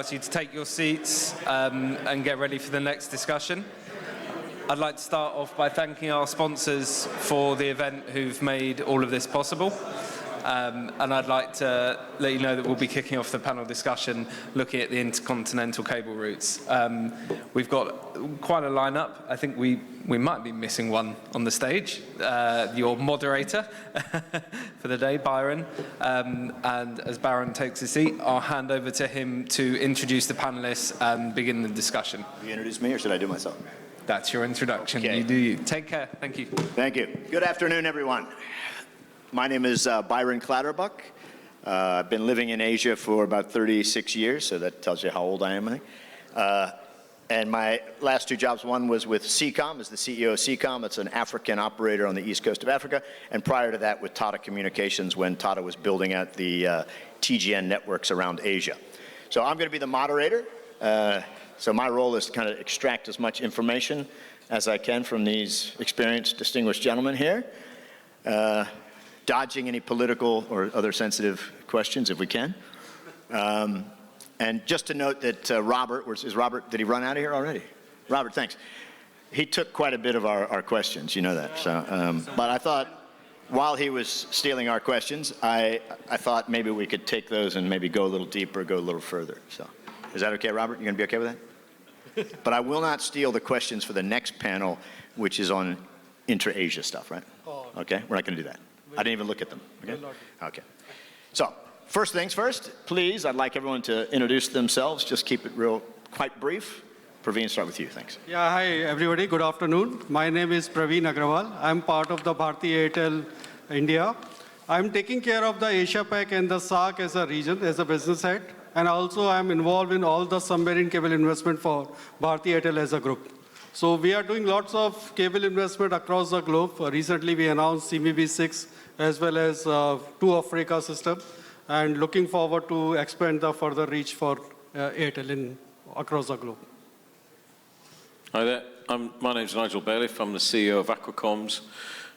ask you to take your seats and get ready for the next discussion. I'd like to start off by thanking our sponsors for the event who've made all of this possible. And I'd like to let you know that we'll be kicking off the panel discussion looking at the intercontinental cable routes. We've got quite a lineup. I think we might be missing one on the stage, your moderator for the day, Byron. And as Byron takes his seat, I'll hand over to him to introduce the panelists and begin the discussion. You introduce me, or should I do it myself? That's your introduction. Okay. You do you. Take care. Thank you. Thank you. Good afternoon, everyone. My name is Byron Clatterbuck. I've been living in Asia for about 36 years, so that tells you how old I am, I think. And my last two jobs, one was with CCOM, as the CEO of CCOM. It's an African operator on the east coast of Africa. And prior to that, with Tata Communications, when Tata was building out the TGN networks around Asia. So I'm going to be the moderator. So my role is to kind of extract as much information as I can from these experienced, distinguished gentlemen here. Dodging any political or other sensitive questions if we can. And just to note that Robert, is Robert, did he run out of here already? Robert, thanks. He took quite a bit of our questions, you know that. So, but I thought while he was stealing our questions, I thought maybe we could take those and maybe go a little deeper, go a little further. So is that okay, Robert? You gonna be okay with that? But I will not steal the questions for the next panel, which is on intra-Asia stuff, right? Okay, we're not gonna do that. I didn't even look at them. Okay? Okay. So, first things first, please, I'd like everyone to introduce themselves. Just keep it quite brief. Praveen, start with you. Thanks. Yeah, hi, everybody. Good afternoon. My name is Praveen Agrawal. I'm part of the Bharti Airtel India. I'm taking care of the Asia Pac and the SAARC as a region, as a business head. And also, I'm involved in all the submarine cable investment for Bharti Airtel as a group. So we are doing lots of cable investment across the globe. Recently, we announced CMB6 as well as two Africa system, and looking forward to expand the further reach for Airtel across the globe. Hi there. My name's Nigel Bailiff. I'm the CEO of Aquacoms.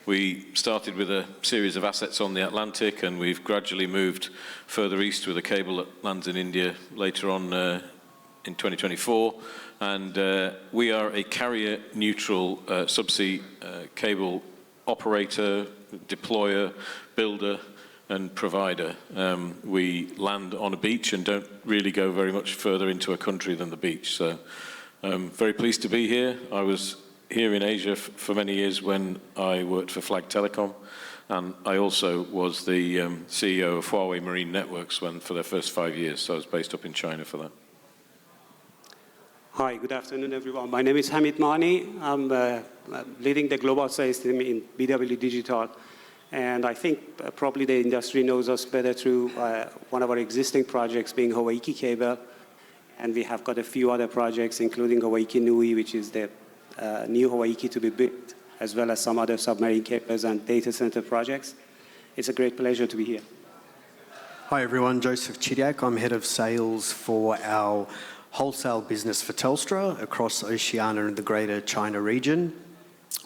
We started with a series of assets on the Atlantic, and we've gradually moved further east with a cable that lands in India later on in 2024. And we are a carrier-neutral subsea cable operator, deployer, builder, and provider. We land on a beach and don't really go very much further into a country than the beach. So I'm very pleased to be here. I was here in Asia for many years when I worked for Flag Telecom, and I also was the CEO of Huawei Marine Networks for their first 5 years. So I was based up in China for that. Hi, good afternoon, everyone. My name is Hamid Mani. I'm leading the global sales team in BW Digital. And I think probably the industry knows us better through one of our existing projects being Hawaii Cable. And we have got a few other projects, including Hawaii Nui, which is the new Hawaii to be built, as well as some other submarine cables and data center projects. It's a great pleasure to be here. Hi, everyone. Joseph Chidiak. I'm head of sales for our wholesale business for Telstra across Oceania and the Greater China region.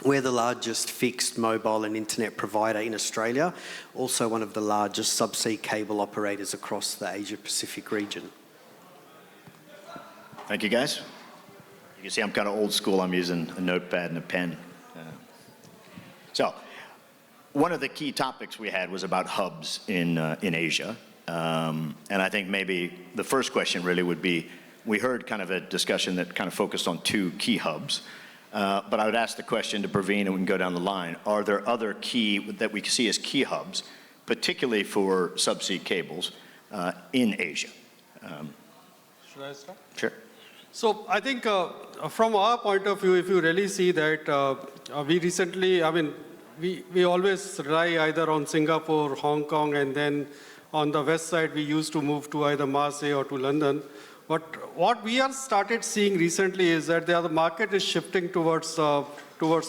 We're the largest fixed mobile and internet provider in Australia, also one of the largest subsea cable operators across the Asia-Pacific region. Thank you, guys. You can see I'm kind of old school. I'm using a notepad and a pen. So, one of the key topics we had was about hubs in Asia. And I think maybe the first question really would be, we heard kind of a discussion that kind of focused on two key hubs. But I would ask the question to Praveen, and we can go down the line. Are there other key, that we see as key hubs, particularly for subsea cables in Asia? Should I start? Sure. So I think from our point of view, if you really see that we recently, we always rely either on Singapore, Hong Kong, and then on the west side, we used to move to either Marseille or to London. But what we have started seeing recently is that the market is shifting towards, I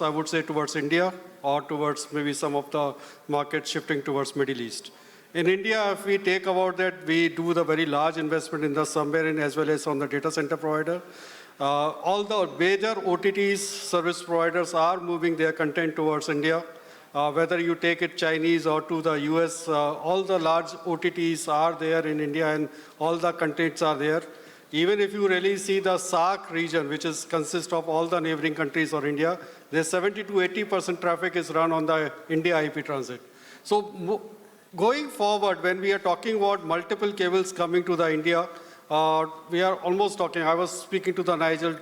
would say, towards India, or towards maybe some of the markets shifting towards Middle East. In India, if we take about that, we do the very large investment in the submarine as well as on the data center provider. All the major OTTs service providers are moving their content towards India. Whether you take it Chinese or to the US, all the large OTTs are there in India and all the contents are there. Even if you really see the SAARC region, which consists of all the neighboring countries or India, there's 70 to 80% traffic is run on the India IP transit. So going forward, when we are talking about multiple cables coming to the India, we are almost talking, I was speaking to the Nigel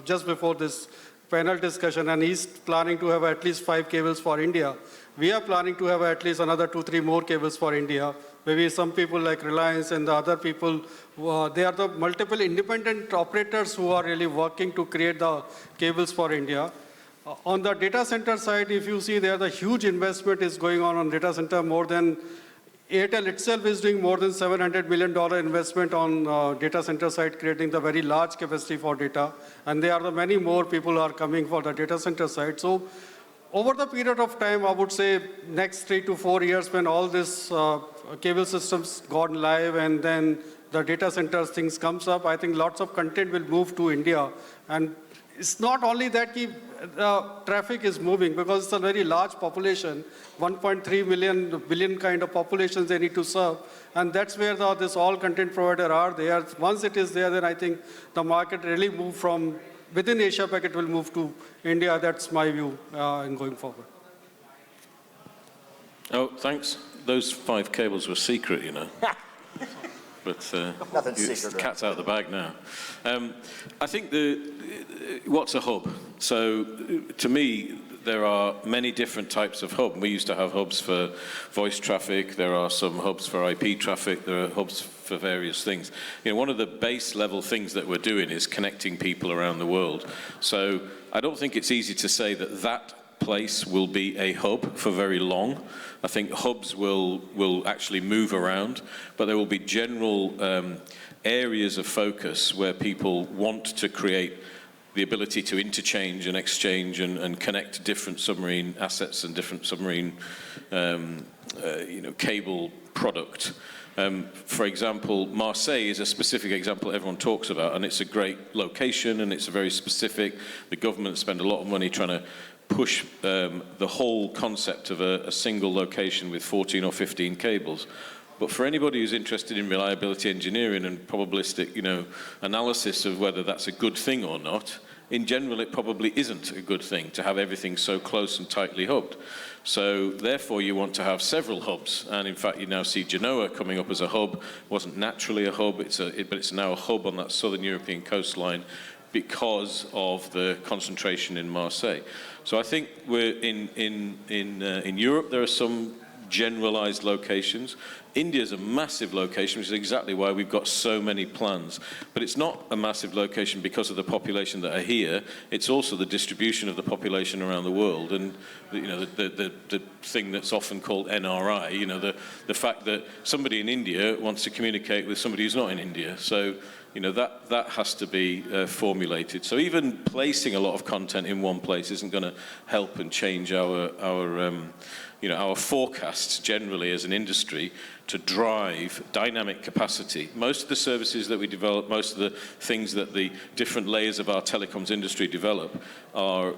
just before this panel discussion, and he's planning to have at least 5 cables for India. We are planning to have at least another 2-3 more cables for India. Maybe some people like Reliance and the other people, they are the multiple independent operators who are really working to create the cables for India. On the data center side, if you see there, the huge investment is going on data center. More than Airtel itself is doing more than $700 million investment on data center side, creating the very large capacity for data. And there are the many more people who are coming for the data center side. So over the period of time, I would say next 3 to 4 years, when all this cable systems gone live and then the data centers things comes up, I think lots of content will move to India. And it's not only that the traffic is moving, because it's a very large population, 1.3 billion kind of populations they need to serve. And that's where this all content provider are there. Once it is there, then I think the market really move from within Asia Pac, it will move to India. That's my view in going forward. Oh, thanks. Those 5 cables were secret, you know. But Nothing's secret, the cat's out of the bag now. I think what's a hub? So to me, there are many different types of hub. We used to have hubs for voice traffic. There are some hubs for IP traffic. There are hubs for various things. You know, one of the base level things that we're doing is connecting people around the world. So I don't think it's easy to say that that place will be a hub for very long. I think hubs will actually move around, but there will be general areas of focus where people want to create the ability to interchange and exchange and connect different submarine assets and different submarine cable product. For example, Marseille is a specific example everyone talks about, and it's a great location and it's very specific. The government spend a lot of money trying to push the whole concept of a single location with 14 or 15 cables. But for anybody who's interested in reliability engineering and probabilistic, analysis of whether that's a good thing or not, in general, it probably isn't a good thing to have everything so close and tightly hubbed. So therefore, you want to have several hubs. And in fact, you now see Genoa coming up as a hub. It wasn't naturally a hub, but it's now a hub on that southern European coastline because of the concentration in Marseille. So I think we're in Europe, there are some generalized locations. India is a massive location, which is exactly why we've got so many plans. But it's not a massive location because of the population that are here. It's also the distribution of the population around the world, and the thing that's often called NRI. The fact that somebody in India wants to communicate with somebody who's not in India. So that has to be formulated. So even placing a lot of content in one place isn't going to help and change our forecasts generally as an industry to drive dynamic capacity. Most of the services that we develop, most of the things that the different layers of our telecoms industry develop are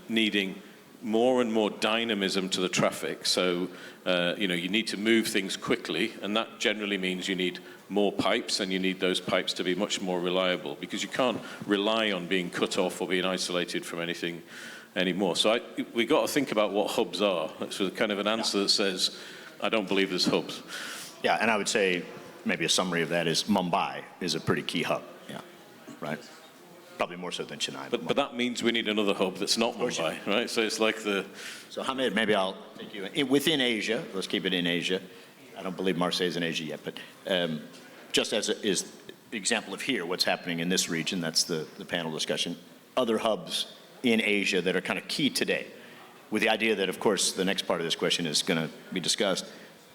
needing more and more dynamism to the traffic. So, you need to move things quickly, and that generally means you need more pipes, and you need those pipes to be much more reliable, because you can't rely on being cut off or being isolated from anything anymore. So we've got to think about what hubs are. That's kind of an answer that says, I don't believe there's hubs. Yeah, and I would say maybe a summary of that is Mumbai is a pretty key hub. Yeah, right? Probably more so than Chennai. But that means we need another hub that's not Mumbai, right? So it's like So Hamid, maybe I'll take you within Asia. Let's keep it in Asia. I don't believe Marseille is in Asia yet, but just as is the example of here, what's happening in this region, that's the panel discussion. Other hubs in Asia that are kind of key today, with the idea that, of course, the next part of this question is going to be discussed,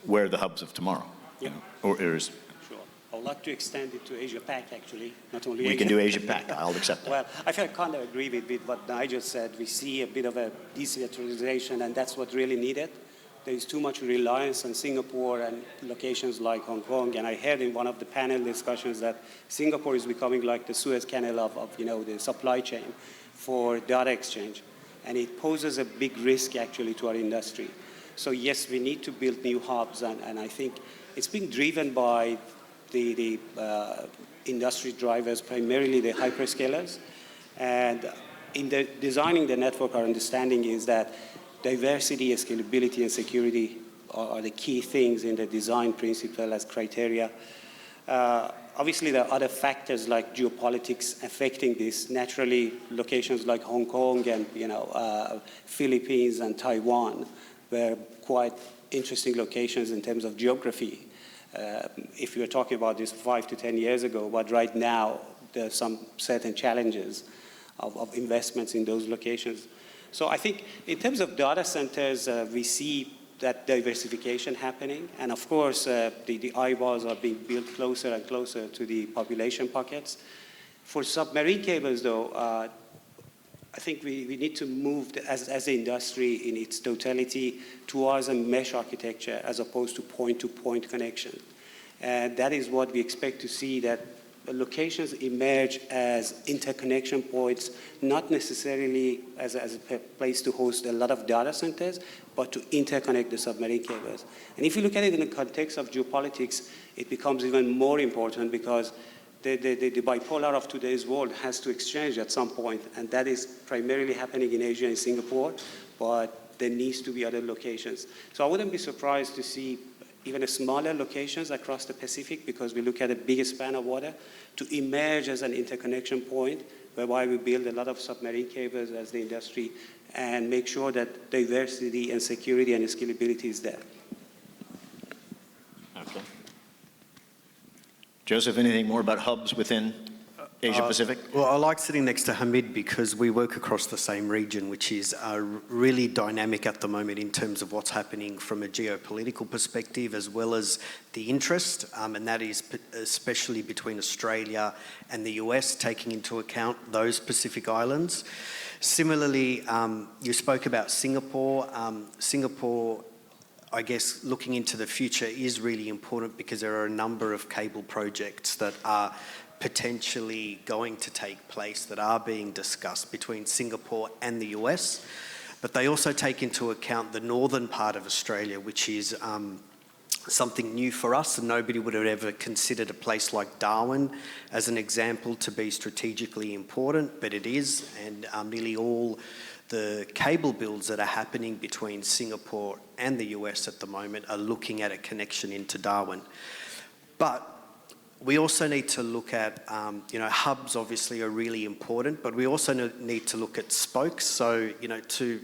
where are the hubs of tomorrow? Yeah. Or is... Sure. I would like to extend it to Asia Pac, actually, not only Asia. We can do Asia Pac. I'll accept that. Well, I kind of agree with what Nigel said. We see a bit of a decentralization, and that's what really needed. There is too much reliance on Singapore and locations like Hong Kong. And I heard in one of the panel discussions that Singapore is becoming like the Suez Canal of the supply chain for data exchange. And it poses a big risk, actually, to our industry. So yes, we need to build new hubs, and I think it's being driven by the industry drivers, primarily the hyperscalers. And in designing the network, our understanding is that diversity, scalability, and security are the key things in the design principle as criteria. Obviously, there are other factors like geopolitics affecting this. Naturally, locations like Hong Kong and Philippines and Taiwan were quite interesting locations in terms of geography. If you were talking about this 5 to 10 years ago, but right now there are some certain challenges of investments in those locations. So I think in terms of data centers, we see that diversification happening. And of course, the eyeballs are being built closer and closer to the population pockets. For submarine cables, though, I think we need to move as an industry in its totality towards a mesh architecture as opposed to point-to-point connection. And that is what we expect to see, that locations emerge as interconnection points, not necessarily as a place to host a lot of data centers, but to interconnect the submarine cables. And if you look at it in the context of geopolitics, it becomes even more important because the bipolar of today's world has to exchange at some point, and that is primarily happening in Asia and Singapore, but there needs to be other locations. So I wouldn't be surprised to see even smaller locations across the Pacific, because we look at a bigger span of water, to emerge as an interconnection point, whereby we build a lot of submarine cables as the industry and make sure that diversity and security and scalability is there. Okay. Joseph, anything more about hubs within Asia Pacific? Well, I like sitting next to Hamid because we work across the same region, which is really dynamic at the moment in terms of what's happening from a geopolitical perspective, as well as the interest, and that is especially between Australia and the US, taking into account those Pacific islands. Similarly, you spoke about Singapore. Singapore, I guess, looking into the future is really important because there are a number of cable projects that are potentially going to take place that are being discussed between Singapore and the US. But they also take into account the northern part of Australia, which is something new for us, and nobody would have ever considered a place like Darwin as an example to be strategically important, but it is, and nearly all the cable builds that are happening between Singapore and the US at the moment are looking at a connection into Darwin. But we also need to look at, hubs obviously are really important, but we also need to look at spokes. So, to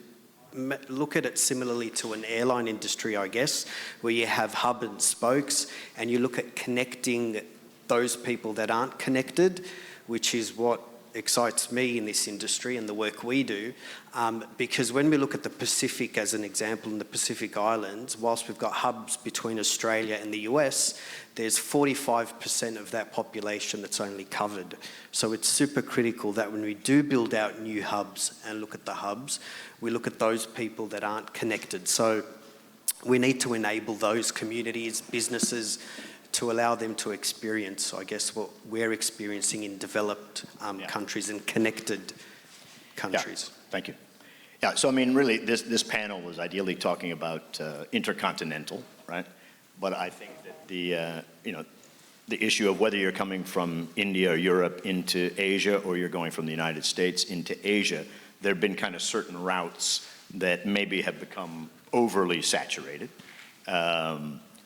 look at it similarly to an airline industry, I guess, where you have hub and spokes, and you look at connecting those people that aren't connected, which is what excites me in this industry and the work we do, because when we look at the Pacific as an example, in the Pacific Islands, whilst we've got hubs between Australia and the US, there's 45% of that population that's only covered. So it's super critical that when we do build out new hubs and look at the hubs, we look at those people that aren't connected. So we need to enable those communities, businesses, to allow them to experience, I guess, what we're experiencing in developed countries and connected countries. Yeah, thank you. Yeah, so I mean, really, this panel was ideally talking about Intercontinental, right? But I think that the issue of whether you're coming from India or Europe into Asia, or you're going from the United States into Asia, there have been kind of certain routes that maybe have become overly saturated.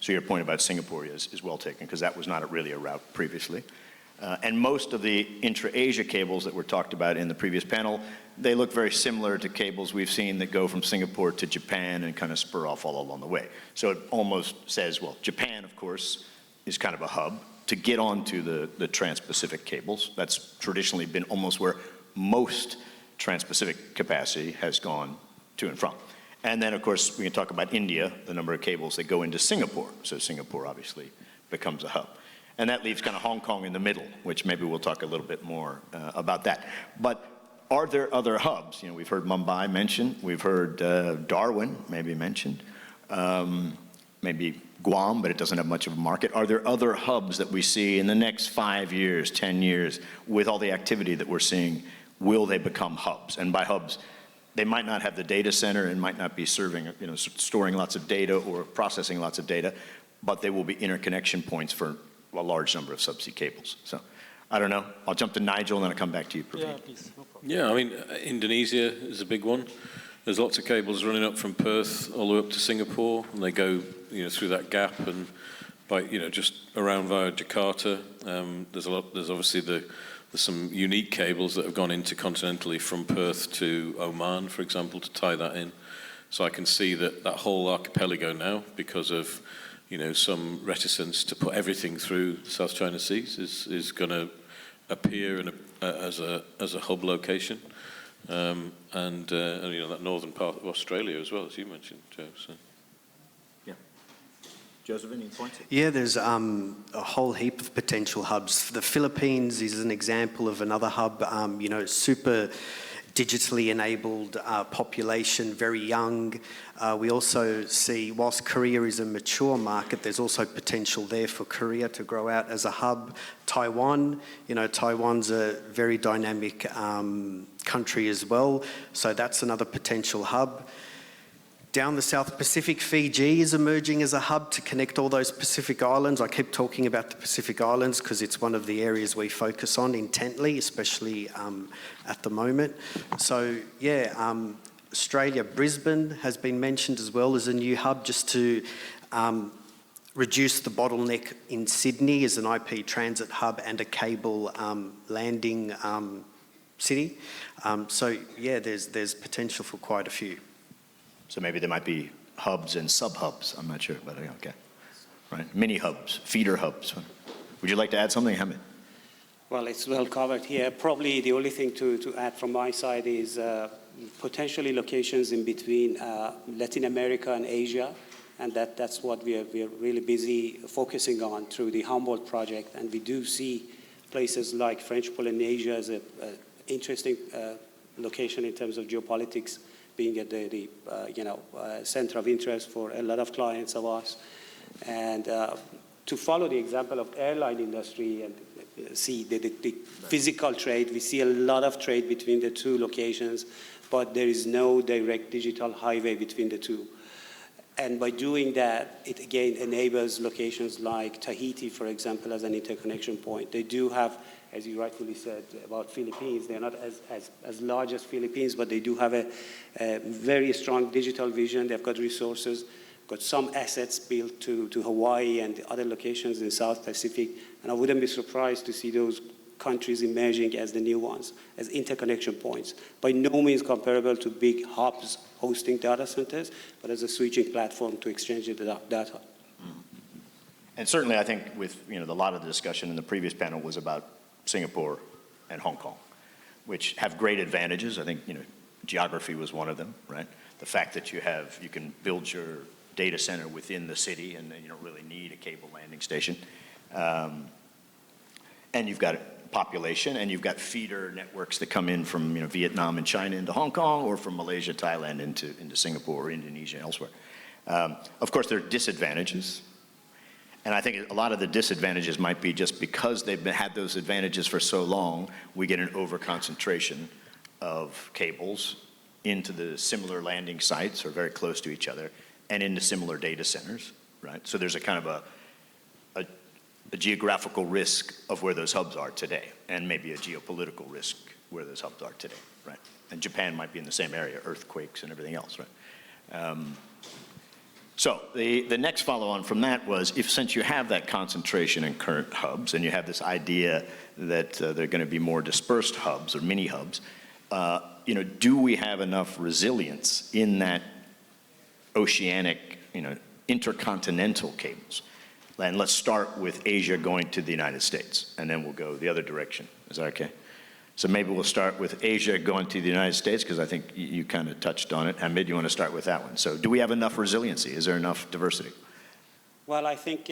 So your point about Singapore is well taken, because that was not really a route previously. And most of the intra-Asia cables that were talked about in the previous panel, they look very similar to cables we've seen that go from Singapore to Japan and kind of spur off all along the way. So it almost says, well, Japan, of course, is kind of a hub to get onto the trans-Pacific cables. That's traditionally been almost where most trans-Pacific capacity has gone to and from. And then, of course, we can talk about India, the number of cables that go into Singapore. So Singapore obviously becomes a hub. And that leaves kind of Hong Kong in the middle, which maybe we'll talk a little bit more about that. But are there other hubs? We've heard Mumbai mentioned. We've heard Darwin maybe mentioned. Maybe Guam, but it doesn't have much of a market. Are there other hubs that we see in the next 5 years, 10 years, with all the activity that we're seeing? Will they become hubs? And by hubs, they might not have the data center and might not be serving, storing lots of data or processing lots of data, but they will be interconnection points for a large number of subsea cables. So I don't know. I'll jump to Nigel and then I'll come back to you, Praveen. Yeah, please. No problem. Yeah, I mean, Indonesia is a big one. There's lots of cables running up from Perth all the way up to Singapore, and they go, through that gap and by, just around via Jakarta. There's obviously there's some unique cables that have gone intercontinentally from Perth to Oman, for example, to tie that in. So I can see that whole archipelago now, because of some reticence to put everything through the South China Seas, is going to appear as a hub location. And that northern part of Australia as well, as you mentioned, Joe. So. Yeah. Joseph, any points? Yeah, there's a whole heap of potential hubs. The Philippines is an example of another hub, super digitally enabled population, very young. We also see, whilst Korea is a mature market, there's also potential there for Korea to grow out as a hub. Taiwan, Taiwan's a very dynamic country as well, so that's another potential hub. Down the South Pacific, Fiji is emerging as a hub to connect all those Pacific islands. I keep talking about the Pacific Islands because it's one of the areas we focus on intently, especially at the moment. So, yeah, Australia, Brisbane has been mentioned as well as a new hub, just to reduce the bottleneck in Sydney as an IP transit hub and a cable landing city. So, yeah, there's potential for quite a few. So maybe there might be hubs and sub-hubs. I'm not sure, but okay. Right, mini hubs, feeder hubs. Would you like to add something, Hamid? Well, it's well covered here. Probably the only thing to add from my side is potentially locations in between Latin America and Asia, and that's what we are really busy focusing on through the Humboldt project. And we do see places like French Polynesia as an interesting location in terms of geopolitics, being at the center of interest for a lot of clients of ours. And to follow the example of airline industry and see the physical trade, we see a lot of trade between the two locations, but there is no direct digital highway between the two. And by doing that, it again enables locations like Tahiti, for example, as an interconnection point. They do have, as you rightfully said about Philippines, they're not as large as Philippines, but they do have a very strong digital vision. They've got resources, got some assets built to Hawaii and other locations in the South Pacific. And I wouldn't be surprised to see those countries emerging as the new ones, as interconnection points. By no means comparable to big hubs hosting data centers, but as a switching platform to exchange the data. And certainly I think with a lot of the discussion in the previous panel was about Singapore and Hong Kong, which have great advantages. I think geography was one of them, right? The fact that you can build your data center within the city and you don't really need a cable landing station. And you've got population and you've got feeder networks that come in from Vietnam and China into Hong Kong, or from Malaysia, Thailand into Singapore or Indonesia and elsewhere. Of course, there are disadvantages. And I think a lot of the disadvantages might be just because they've had those advantages for so long, we get an overconcentration of cables into the similar landing sites or very close to each other and into similar data centers, right? So there's a kind of a geographical risk of where those hubs are today, and maybe a geopolitical risk where those hubs are today, right? And Japan might be in the same area, earthquakes and everything else, right? So the next follow-on from that was, since you have that concentration in current hubs, and you have this idea that they're going to be more dispersed hubs or mini hubs, do we have enough resilience in that oceanic, intercontinental cables? And let's start with Asia going to the United States, and then we'll go the other direction. Is that okay? So maybe we'll start with Asia going to the United States, because I think you kind of touched on it. Hamid, you want to start with that one. So do we have enough resiliency? Is there enough diversity? Well, I think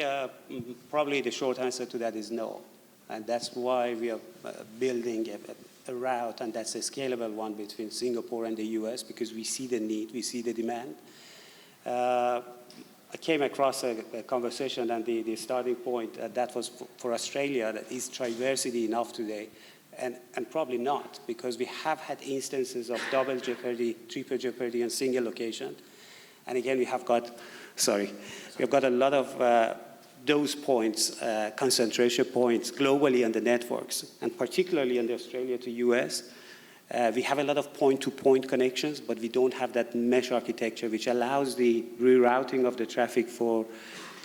probably the short answer to that is no. And that's why we are building a route, and that's a scalable one between Singapore and the US, because we see the need, we see the demand. I came across a conversation, and the starting point that was for Australia, that is diversity enough today? And probably not, because we have had instances of double jeopardy, triple jeopardy, and single location. And again, we have got a lot of those points, concentration points globally on the networks, and particularly in the Australia to US. We have a lot of point-to-point connections, but we don't have that mesh architecture, which allows the rerouting of the traffic for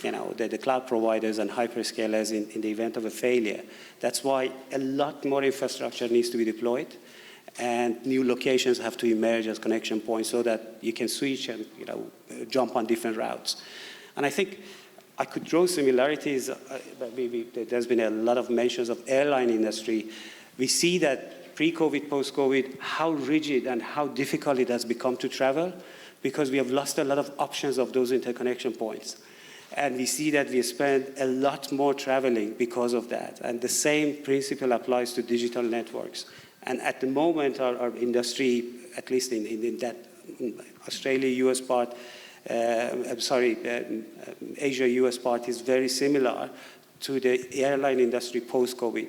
the cloud providers and hyperscalers in the event of a failure. That's why a lot more infrastructure needs to be deployed, and new locations have to emerge as connection points so that you can switch and jump on different routes. And I think I could draw similarities. There's been a lot of mentions of airline industry. We see that pre-COVID, post-COVID, how rigid and how difficult it has become to travel because we have lost a lot of options of those interconnection points. And we see that we spend a lot more traveling because of that. And the same principle applies to digital networks. And at the moment, our industry, at least in that Australia-US part, Asia-US part is very similar to the airline industry post-COVID.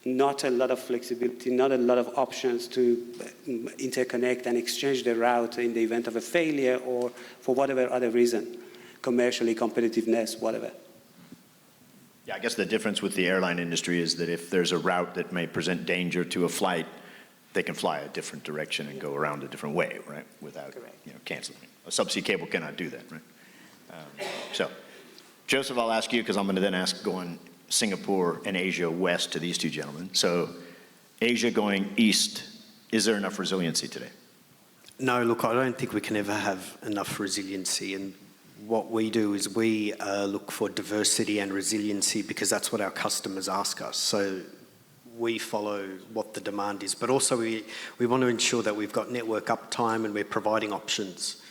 Not a lot of flexibility, not a lot of options to interconnect and exchange the route in the event of a failure or for whatever other reason, commercially, competitiveness, whatever. Yeah, I guess the difference with the airline industry is that if there's a route that may present danger to a flight, they can fly a different direction and go around a different way, right, without canceling. A subsea cable cannot do that, right? So, Joseph, I'll ask you, because I'm going to then ask going Singapore and Asia west to these two gentlemen. So, Asia going east, is there enough resiliency today? No, look, I don't think we can ever have enough resiliency. And what we do is we look for diversity and resiliency because that's what our customers ask us. So we follow what the demand is. But also we want to ensure that we've got network uptime and we're providing options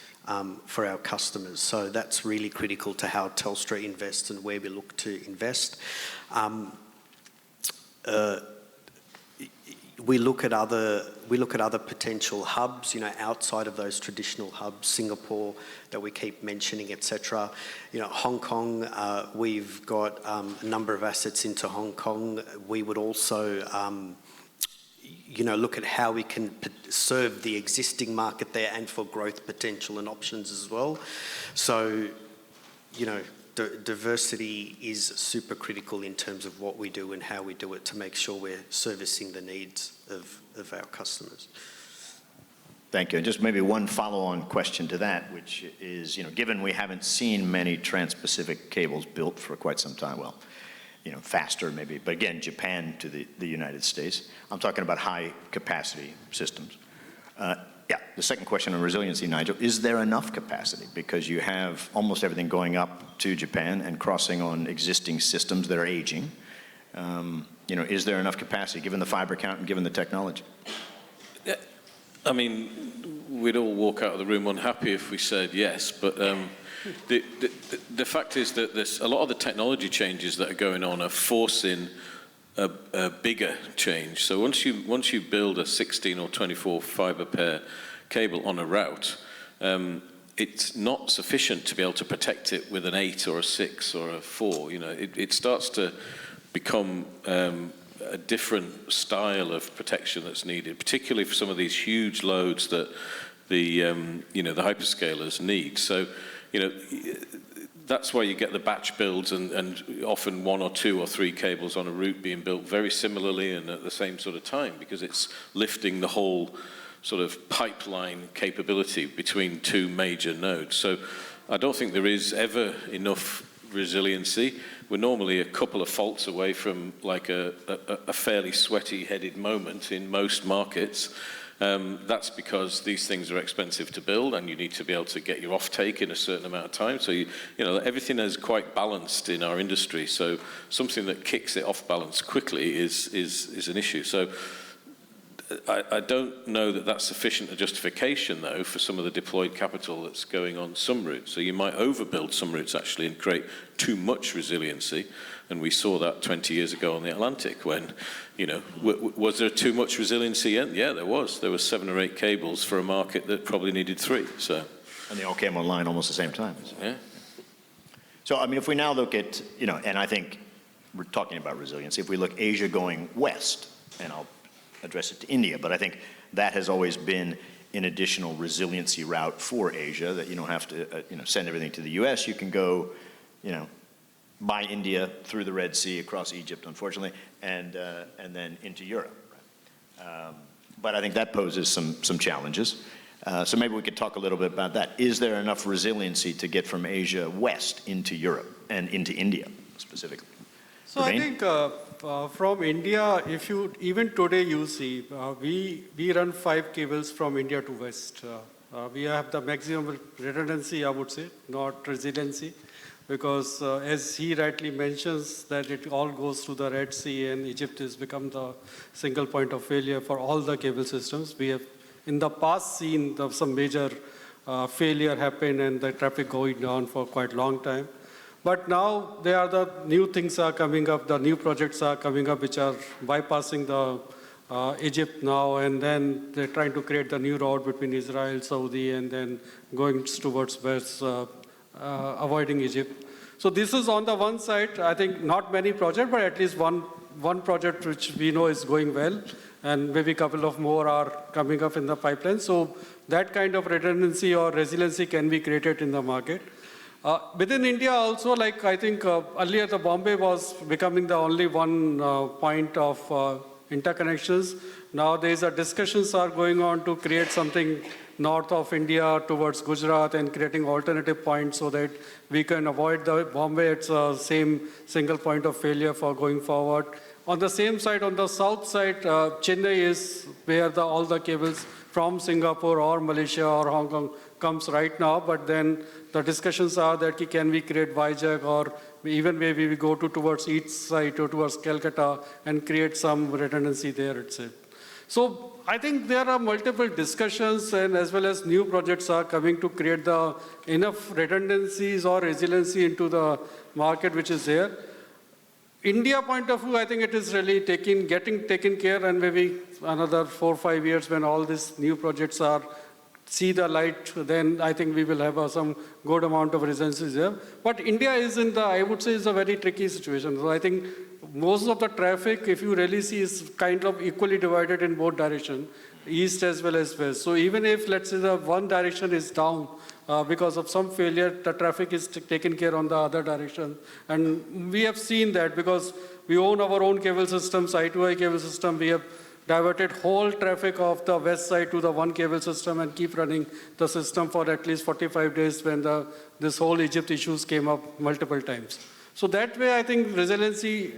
for our customers. So that's really critical to how Telstra invests and where we look to invest. We look at other potential hubs, outside of those traditional hubs, Singapore that we keep mentioning, etc. Hong Kong, we've got a number of assets into Hong Kong. We would also, look at how we can serve the existing market there and for growth potential and options as well. So, diversity is super critical in terms of what we do and how we do it to make sure we're servicing the needs of our customers. Thank you. And just maybe one follow-on question to that, which is, given we haven't seen many trans-Pacific cables built for quite some time, well, faster maybe, but again, Japan to the United States. I'm talking about high-capacity systems. Yeah, the second question on resiliency, Nigel, is there enough capacity? Because you have almost everything going up to Japan and crossing on existing systems that are aging. Is there enough capacity given the fiber count and given the technology? Yeah, I mean, we'd all walk out of the room unhappy if we said yes, but the fact is that there's a lot of the technology changes that are going on are forcing a bigger change. So once you build a 16 or 24 fiber pair cable on a route, it's not sufficient to be able to protect it with an 8 or a 6 or a 4. It starts to become a different style of protection that's needed, particularly for some of these huge loads that the hyperscalers need. So that's why you get the batch builds and often 1 or 2 or 3 cables on a route being built very similarly and at the same sort of time, because it's lifting the whole sort of pipeline capability between 2 major nodes. So I don't think there is ever enough resiliency. We're normally a couple of faults away from like a fairly sweaty-headed moment in most markets. That's because these things are expensive to build and you need to be able to get your offtake in a certain amount of time. So, everything is quite balanced in our industry. So something that kicks it off balance quickly is an issue. So I don't know that that's sufficient a justification, though, for some of the deployed capital that's going on some routes. So you might overbuild some routes, actually, and create too much resiliency. And we saw that 20 years ago on the Atlantic when, was there too much resiliency? Yeah, there was. There were 7 or 8 cables for a market that probably needed 3. So. And they all came online almost the same time. Yeah. So, if we now look at, and I think we're talking about resiliency, if we look Asia going west, and I'll address it to India, but I think that has always been an additional resiliency route for Asia, that you don't have to, send everything to the US. You can go, by India through the Red Sea across Egypt, unfortunately, and then into Europe. Right? But I think that poses some challenges. So maybe we could talk a little bit about that. Is there enough resiliency to get from Asia west into Europe and into India specifically? So I think from India, if you, even today you see, we run 5 cables from India to west. We have the maximum redundancy, I would say, not resiliency, because as he rightly mentions that it all goes through the Red Sea and Egypt has become the single point of failure for all the cable systems. We have in the past seen some major failure happen and the traffic going down for quite a long time. But now there are the new things are coming up, the new projects are coming up which are bypassing the Egypt now, and then they're trying to create the new route between Israel, Saudi, and then going towards west, avoiding Egypt. So this is on the one side, I think not many projects, but at least one project which we know is going well, and maybe a couple of more are coming up in the pipeline. So that kind of redundancy or resiliency can be created in the market. Within India also, like I think earlier the Bombay was becoming the only one point of interconnections. Now there's a discussions are going on to create something north of India towards Gujarat and creating alternative points so that we can avoid the Bombay. It's the same single point of failure for going forward. On the same side, on the south side, Chennai is where all the cables from Singapore or Malaysia or Hong Kong comes right now, but then the discussions are that can we create Vizag or even maybe we go towards east side or towards Calcutta and create some redundancy there itself. So I think there are multiple discussions and as well as new projects are coming to create the enough redundancies or resiliency into the market which is there. India point of view, I think it is really getting taken care, and maybe another 4 or 5 years when all these new projects are see the light, then I think we will have some good amount of resiliency there. But India is I would say, is a very tricky situation. So I think most of the traffic, if you really see, is kind of equally divided in both directions, east as well as west. So even if, let's say, the one direction is down, because of some failure, the traffic is taken care on the other direction. And we have seen that because we own our own cable systems, I-to-I cable system. We have diverted whole traffic of the west side to the one cable system and keep running the system for at least 45 days when this whole Egypt issues came up multiple times. So that way, I think resiliency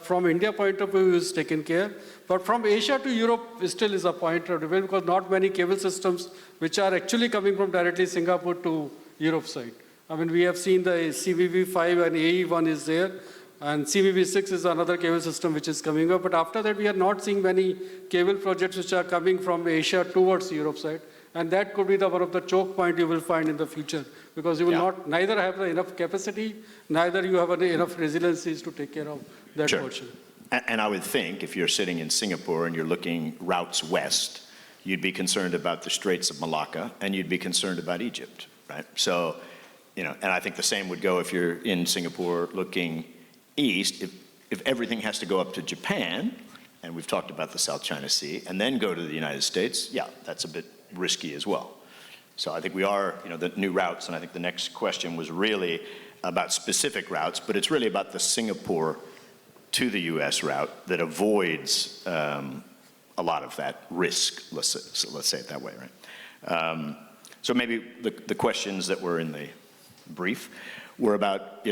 from India point of view is taken care. But from Asia to Europe still is a point of debate because not many cable systems which are actually coming from directly Singapore to Europe side. I mean, we have seen the CVV5 and AE1 is there, and CVV6 is another cable system which is coming up. But after that, we are not seeing many cable projects which are coming from Asia towards Europe side. And that could be one of the choke point you will find in the future because you will neither have enough capacity, neither you have enough resiliencies to take care of that portion. And I would think if you're sitting in Singapore and you're looking routes west, you'd be concerned about the Straits of Malacca and you'd be concerned about Egypt, right? So, and I think the same would go if you're in Singapore looking east. If everything has to go up to Japan, and we've talked about the South China Sea, and then go to the United States, that's a bit risky as well. So I think we are, the new routes, and I think the next question was really about specific routes, but it's really about the Singapore to the US route that avoids a lot of that risk, let's say it that way, right? So maybe the questions that were in the brief were about,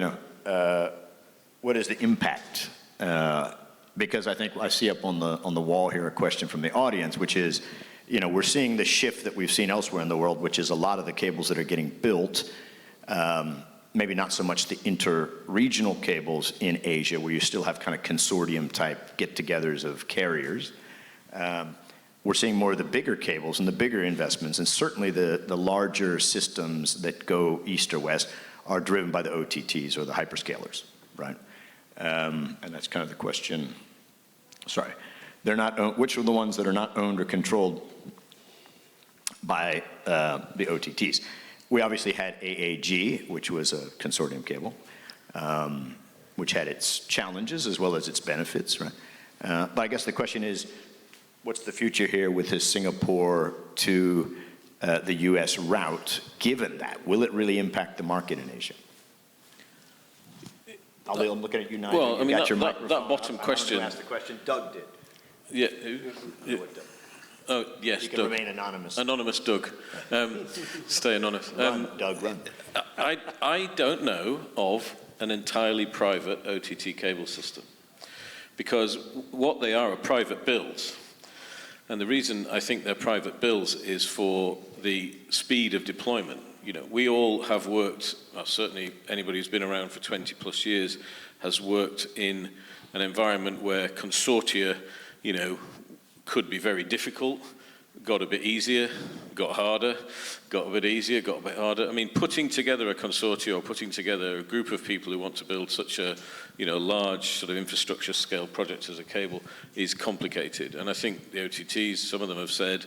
what is the impact? Because I think I see up on the wall here a question from the audience, which is, we're seeing the shift that we've seen elsewhere in the world, which is a lot of the cables that are getting built, maybe not so much the inter-regional cables in Asia, where you still have kind of consortium-type get-togethers of carriers. We're seeing more of the bigger cables and the bigger investments, and certainly the larger systems that go east or west are driven by the OTTs or the hyperscalers, right? And that's kind of the question. Sorry. They're not which are the ones that are not owned or controlled by the OTTs? We obviously had AAG, which was a consortium cable, which had its challenges as well as its benefits, right? But I guess the question is, what's the future here with this Singapore to the US route, given that? Will it really impact the market in Asia? Ali, I'm looking at you, Nigel. Well, I You mean, got your that microphone. bottom I question. asked the question. Doug did. Yeah. Know what Doug- Oh, yes, You can Doug. remain anonymous. Anonymous Doug. Stay anonymous. Run, Doug, run. I don't know of an entirely private OTT cable system, because what they are private builds. And the reason I think they're private builds is for the speed of deployment. You know, we all have worked, certainly anybody who's been around for 20 plus years has worked in an environment where consortia, you know, could be very difficult, got a bit easier, got harder, got a bit easier, got a bit harder. I mean, putting together a consortia or putting together a group of people who want to build such a, you know, large sort of infrastructure scale project as a cable is complicated. And I think the OTTs, some of them have said,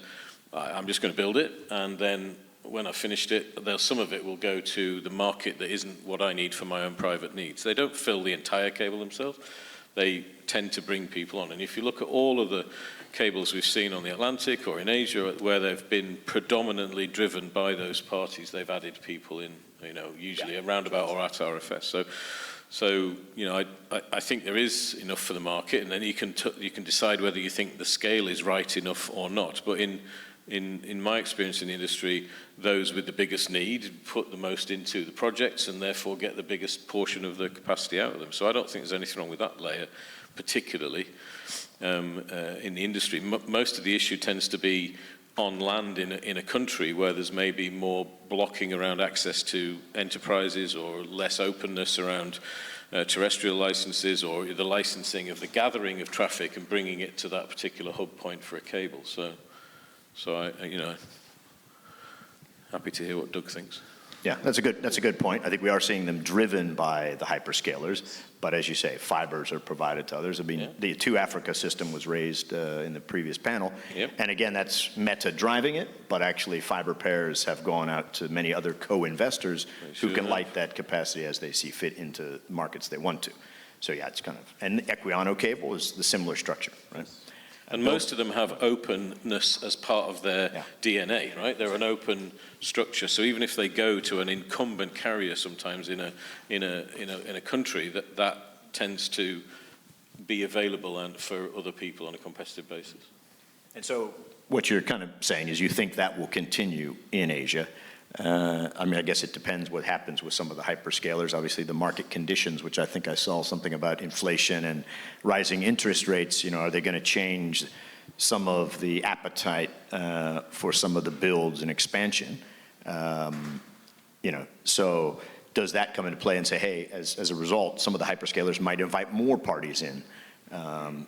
I'm just going to build it, and then when I've finished it, some of it will go to the market that isn't what I need for my own private needs. They don't fill the entire cable themselves. They tend to bring people on. And if you look at all of the cables we've seen on the Atlantic or in Asia, where they've been predominantly driven by those parties, they've added people in, you know, usually around about or at RFS. So you know, I think there is enough for the market, and then you can decide whether you think the scale is right enough or not. But in my experience in the industry, those with the biggest need put the most into the projects and therefore get the biggest portion of the capacity out of them. So I don't think there's anything wrong with that layer, particularly in the industry. Most of the issue tends to be on land in a country where there's maybe more blocking around access to enterprises or less openness around terrestrial licenses, or the licensing of the gathering of traffic and bringing it to that particular hub point for a cable. So I, you know, happy to hear what Doug thinks. Yeah, that's a good point. I think we are seeing them driven by the hyperscalers, but as you say, fibers are provided to others. I mean, the Two Africa system was raised in the previous panel, and again, that's Meta driving it, but actually fiber pairs have gone out to many other co-investors who can light that capacity as they see fit into markets they want to. So yeah, it's kind of, and Equiano cable is the similar structure, right? And most of them have openness as part of their DNA, right? They're an open structure. So even if they go to an incumbent carrier sometimes in a country, that tends to be available and for other people on a competitive basis. And so what you're kind of saying is you think that will continue in Asia. I mean, I guess it depends what happens with some of the hyperscalers. Obviously, the market conditions, which I think I saw something about inflation and rising interest rates, you know, are they going to change some of the appetite for some of the builds and expansion? You know, so does that come into play and say, hey, as a result, some of the hyperscalers might invite more parties in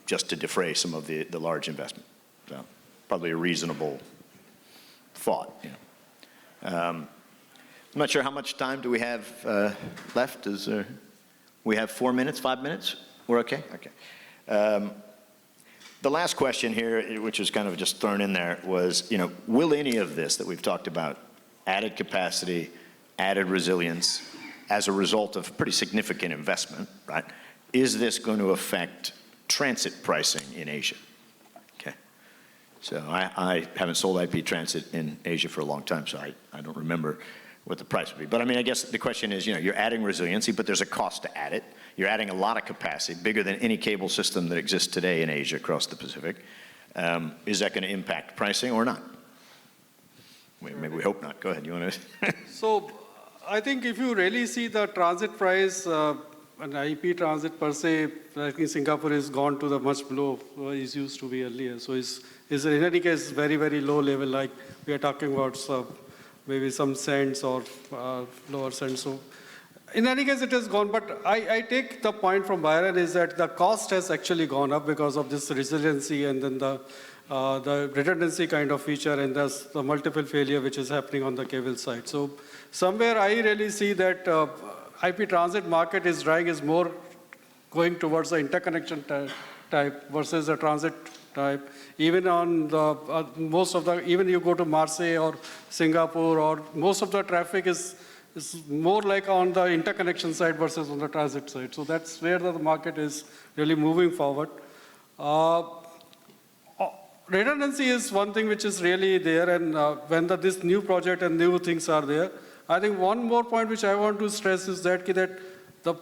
just to defray some of the large investment? So probably a reasonable thought, you know. I'm not sure how much time do we have left. We have 4 minutes, 5 minutes? We're okay? Okay. The last question here, which was kind of just thrown in there, was, you know, will any of this that we've talked about, added capacity, added resilience, as a result of pretty significant investment, right, is this going to affect transit pricing in Asia? So I haven't sold IP transit in Asia for a long time, so I don't remember what the price would be. But I mean, I guess the question is, you know, you're adding resiliency, but there's a cost to add it. You're adding a lot of capacity, bigger than any cable system that exists today in Asia across the Pacific. Is that going to impact pricing or not? Maybe we hope not. Go ahead. You want to? So I think if you really see the transit price, an IP transit per se, I think Singapore has gone to the much below what it used to be earlier. So it's in any case very, very low level, like we are talking about maybe some cents or lower cents. So in any case, it has gone. But I take the point from Byron is that the cost has actually gone up because of this resiliency and then the redundancy kind of feature and thus the multiple failure which is happening on the cable side. So somewhere I really see that IP transit market is more going towards the interconnection type versus the transit type. Even on the most of the, even you go to Marseille or Singapore, or most of the traffic is more like on the interconnection side versus on the transit side. So that's where the market is really moving forward. Redundancy is one thing which is really there, and when this new project and new things are there, I think one more point which I want to stress is that the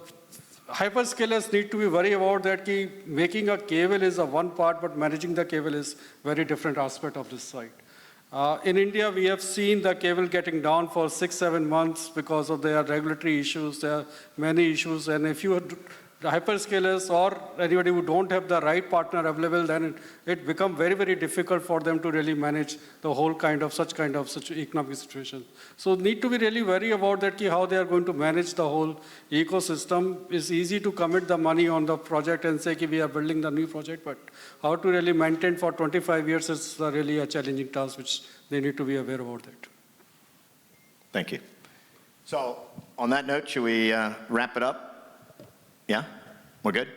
hyperscalers need to be very aware that making a cable is a one part, but managing the cable is very different aspect of this side. In India, we have seen the cable getting down for 6-7 months because of their regulatory issues. There are many issues, and if you the hyperscalers or anybody who don't have the right partner available, then it becomes very, very difficult for them to really manage the whole such economic situation. So need to be really worry about that, how they are going to manage the whole ecosystem. It's easy to commit the money on the project and say we are building the new project, but how to really maintain for 25 years is really a challenging task, which they need to be aware about that. Thank you. So on that note, should we wrap it up? Yeah? We're good?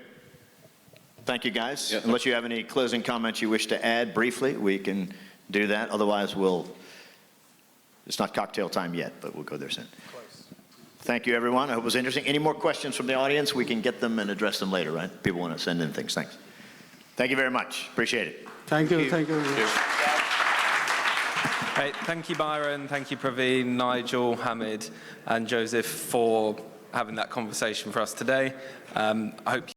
Thank you, guys. Yeah. Unless you have any closing comments you wish to add briefly, we can do that. Otherwise, it's not cocktail time yet, but we'll go there soon. Thank you, everyone. I hope it was interesting. Any more questions from the audience? We can get them and address them later, right? People want to send in things. Thanks. Thank you very much. Appreciate it. Thank you. Thank you. Hey, thank you, Byron. Thank you, Praveen, Nigel, Hamid, and Joseph for having that conversation for us today. I hope